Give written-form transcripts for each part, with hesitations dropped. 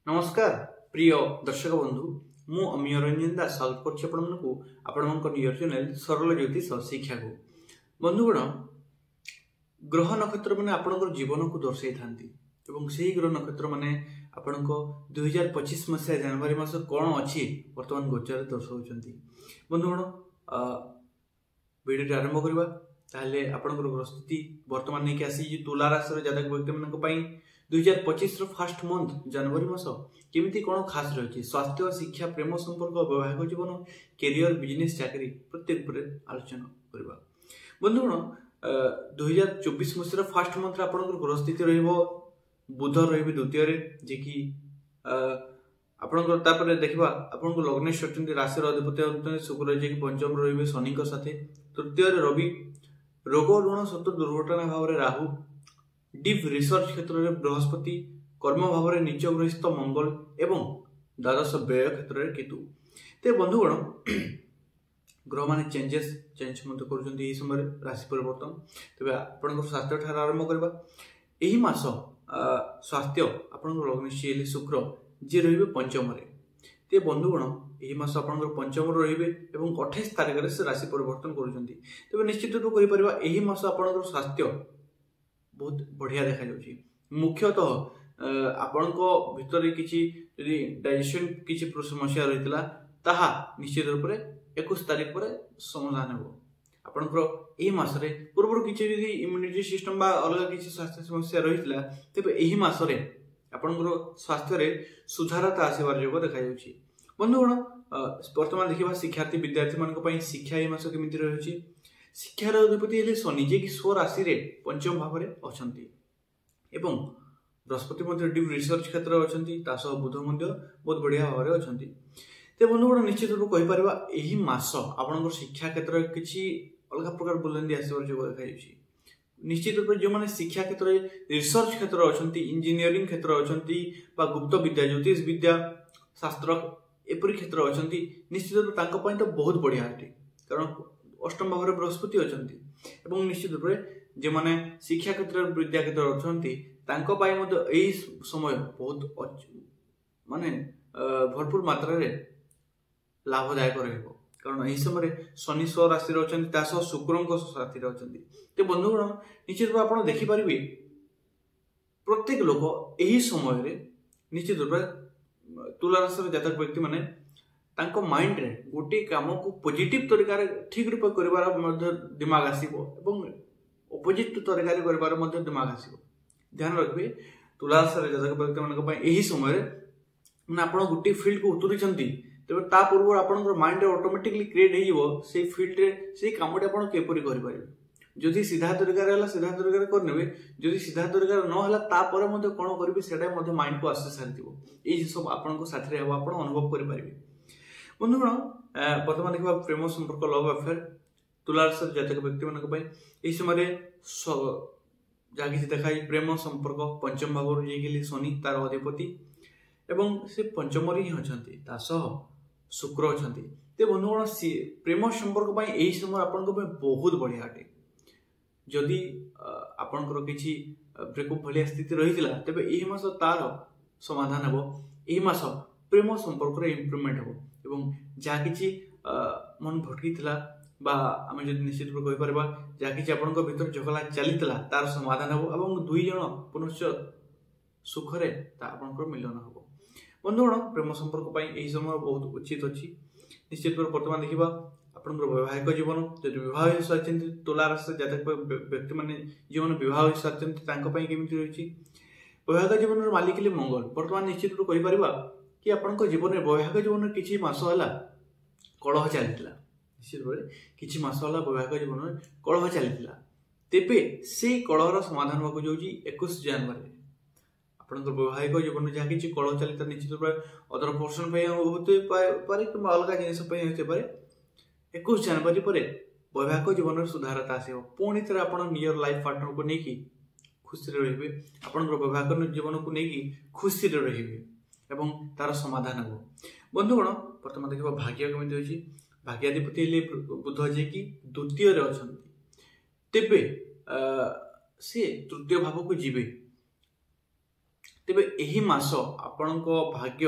नमस्कार प्रिय दर्शक बंधु मु अमीय रंजन दास स्वागत कर नियर चैनल सरल ज्योतिष शिक्षा को बंधुगण ग्रह नक्षत्र मैंने आपण जीवन को दर्शाई था ग्रह नक्षत्र मैंने आपण 2025 मसीहा जनवरी मास कौन अच्छी बर्तमान गोचर दर्शाऊँ बंधुगण वीडियो आरंभ करवा ताहले आपनकर प्रस्तुति वर्तमान नहीं आसी तुला राशि जातक व्यक्ति मान 2025 फास्ट मंथ जनवरी मास केमिति कौन खास रही स्वास्थ्य शिक्षा प्रेम संपर्क वैवाहिक जीवन कैरियर बिजनेस चाकरी प्रत्येक पर आलोचना करवा बंधुगण 2024 मसीह फास्ट मंथ आपनकर ग्रहस्थिति रहिबो बुध रहिबे द्वितीय रे जे कि आपनकर तापर देखबा आपनको लग्नेश अछंती राशि अधिपति होते शुक्र जे कि पंचम रहिबे शनि को साथे तृतीय रे रवि रोग ऋण सत्य दुर्घटना भाव रे राहु डीप रिसर्च क्षेत्र में बृहस्पति कर्म भाव में नीच ग्रहित मंगल एवं द्वादश व्यय क्षेत्र में केतु ते बंधुगण ग्रह माने चेंज कर समय राशि परिवर्तन तेज आप स्वास्थ्य ठार आरंभ करवा यही मास स्वास्थ्य आप लग्न शुक्र जी रे पंचम ते बंधुगण यही मास आप पंचम रे 28 तारिख से राशि परिवर्तन कर निश्चित रूप यही मास आप स्वास्थ्य बहुत बढ़िया देखा जाउची मुख्यतः आपण भितर किसी डाइजेशन किसी समस्या रही ताहा निश्चित रूप से 21 तारिख पर समाधान हो आपंकर यही मसरे पूर्व किसी इम्यूनिटी सिस्टम बा अलग किसी स्वास्थ्य समस्या रही तेरे यही मसरे आपंकर स्वास्थ्य सुधारता आसबार योग देखा जाउची बंधुगण वर्तमान देखा शिक्षार्थी विद्यार्थी मान शिक्षा यही मास केमिति रही शिक्षार अधिपति हेले शनि जे कि स्वराशि रे पंचम भाव में अच्छा एवं बृहस्पति डीप रिसर्च क्षेत्र अच्छा बुध बहुत बढ़िया भाव में अच्छा तो बंधुगण निश्चित रूप कहीपर यही मास आपण शिक्षा क्षेत्र किसी अलग प्रकार बुलंदी आसबार जो देखा निश्चित रूप जो मैंने शिक्षा क्षेत्र रिसर्च क्षेत्र अच्छा इंजीनियरिंग क्षेत्र अच्छा गुप्त विद्या ज्योतिष विद्या शास्त्र एपरी क्षेत्र अच्छा निश्चित रूप तो बहुत बढ़िया अटे कारण अष्टम भाव में बृहस्पति अच्छा निश्चित रूप से जो मैंने शिक्षा क्षेत्र विद्या क्षेत्र अच्छा समय बहुत माने भरपूर मात्रा रे लाभदायक रहिबो कारण यही समय शनि स्व राशि अच्छा शुक्र साथी अच्छा बंधुगण निश्चित रूप आप देखिपारे प्रत्येक लोक यही समय निश्चित रूप तुला राशि जातक व्यक्ति माने तांको माइंड रे गोटे काम को पॉजिटिव तरीका रे ठीक रूप करिवार मध्य दिमाग आसीबो एवं ऑपोजिट तरीका रे करिवार मध्य दिमाग आसीबो ध्यान रखबे तुला राशि जातक व्यक्ति मानक पय एही समय रे माने आपण गोटे फील्ड को उतरी छंती तबे ता पूर्व आपनकर माइंड रे ऑटोमेटिकली क्रिएट हे जिवो से फील्ड रे से कामटे आपण केपरि करि परिबे जदि सीधा तरीका रे हला सीधा तरीका रे करनेबे जदि सीधा तरीका रे न हला ता परे मध्य कोन करबे सेटा मध्य माइंड को आसे सारतिबो एई सब आपनको साथी रे आपण अनुभव करि परिबे बंधुगण वर्तमान देखा प्रेम संपर्क लव अफेयर तुला राशि जातक व्यक्ति मान यही समय जहाँ किसी देखा प्रेम संपर्क पंचम भाव शनि तार अधिपति एवं से पंचम ही अच्छा शुक्र अच्छा ते बंधुगण प्रेम संपर्क यही समय आपण बहुत बढ़िया अटे जदि आपणकर किसी ब्रेकअप भाया स्थिति रही तेज यही मास तार समाधान हे यही मास प्रेम संपर्क इम्प्रूवमेंट हे एवं जहाँ किसी मन भटकी आम जो निश्चित रूप कहीपर जहाँ किसी आपण भर झगड़ा चली तार समाधान हम दुई जन पुनश्च सुखरे आपंकर मिलन हम बंधुगण प्रेम संपर्क यही समय बहुत उचित अच्छी निश्चित रूप बर्तमान देखा आपण वैवाहिक जीवन जो विवाह हो सारी तुला राशि जातक व्यक्ति मैंने जो मैंने विवाह हो सारी केमी रही वैवाहिक जीवन मालिक मंगल बर्तमान निश्चित रूप कहीपर कि आपण जीवन में वैवाहिक जीवन किसी मास है कलह चली निश्चित रूप किसी मास है वैवाहिक जीवन में कलह चली तेबे से कलहर समाधान होगा जाऊँगी 21 जनवरी आपंकर वैवाहिक जीवन में जहाँ किसी कलह चली निश्चित रूप अदर पर्सन होते पारे कि अलग जिनस होते पारे 21 जनवरी पर वैवाहिक जीवन में सुधारता आसो पुणी थे आप नियर लाइफ पार्टनर को लेकिन खुशी रे आपण वैवाहिक जीवन को लेकिन खुशी रे एवं तार समाधान हो बंधुगण बर्तमान देखा भाग्य केमी होती भाग्याधिपति बुध जे कि द्वितीय अच्छा तेबे से तृतीय भाव को जीवे तेबे एही मास आपणको भाग्य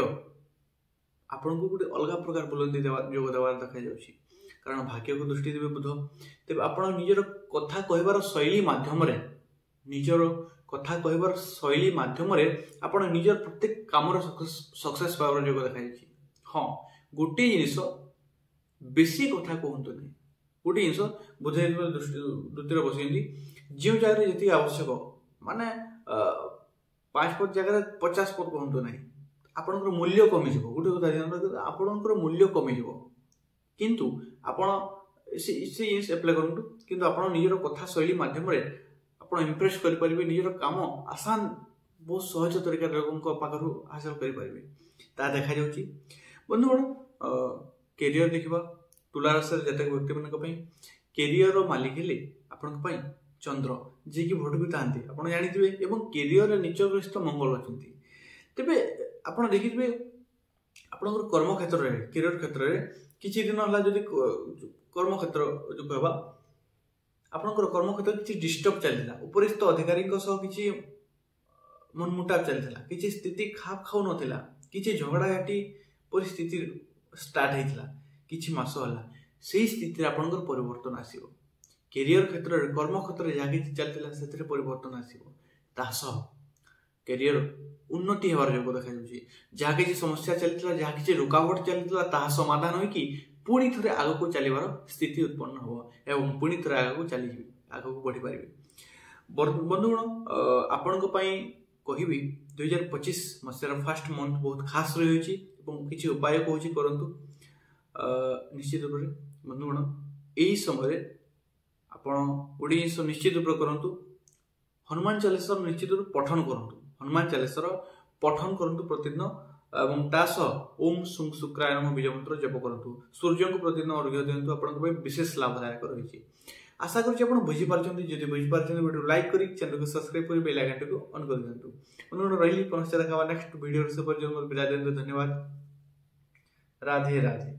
आपणको गोटे अलग प्रकार बुलंदी जोग देवार देखा जाउछि कारण भाग्य को दृष्टि देवे बुध तेबे आपण निजर कथा कहबार शैली माध्यम रे निजर कथा कहबार शैली माध्यम रे आपण निजर प्रत्येक कामर सक्सेस पावर जोग देखा जाउछि हां गोटे जिनिस बेसी कथा कहंतु नै गोटे जिनिस बुझाई दृष्टि बसैंती जो जगह जी आवश्यक माने 5 पद जगह 50 पद कहतु ना आपणकर मूल्य कमिज गोटे कथा आपणकर मूल्य कमिज किंतु आपण एप्लाय करूँ किंतु आपण निजर कथा शैली माध्यम आप इम्प्रेस करेंगे निजर काम आसान बहुत सहज तरीका लोकों पाखु हासिल करेंगे ता देखा जाऊँगी बंधुगण कैरियर देखा तुला राशि जातक व्यक्ति मान कैरियर मालिक हेले आपण चंद्र जी की भोट भी था आप जानते हैं कैरियर निचग्रस्त मंगल अच्छा तेरे आप देखिए आपंकर कर्म क्षेत्र में कैरियर क्षेत्र में किसी दिन है जब कर्म क्षेत्र जो कहवा आपंकर कर्म क्षेत्र किसी डिस्टर्ब चलता उपरिस्थ अधिकारी किसी मनमुटाव चलता किसी स्थिति खाप खाऊ नाला किसी झगड़ाघाटी परिस्थिति स्टार्ट होता किसी मस है से स्थिति आपंकर परिवर्तन आसो कैरियर क्षेत्र में कर्म क्षेत्र में जहाँ किसी चलता से परिवर्तन आसो कैरियर उन्नति होवार योग देखा जहाँ किसी समस्या चलता जहाँ किसी रुकावट चलता समाधान हो कि पुणी थे आग को चलवर स्थिति उत्पन्न हो एवं पुणी थे आग को चली आग को बढ़ी पारे बंधुगण आपण कहबी 2025 मसीहार फास्ट मंथ बहुत खास रही किसी उपाय कहूँ करंतु निश्चित रूप से बंधुगण यही समय आपण गोटे जिस निश्चित रूप करंतु हनुमान चालीसा निश्चित रूप पठन करंतु हनुमान चालीसा पठन करंतु प्रतिदिन एवं तास ओम सुं शुक्राय नमः बीज मंत्र जप करंतु सूर्य को प्रतिदिन अर्घ्य दिंतु आपको विशेष लाभदायक रही आशा करुँच आप बुझीपार्टी जब बुझीपार्टी वीडियो लाइक कर चैनल को सब्सक्राइब कर बेल आइकन को ऑन कर दिंतु उन्होंने रही पुनश्च देखा नेक्स्ट वीडियो से धन्यवाद राधे राधे।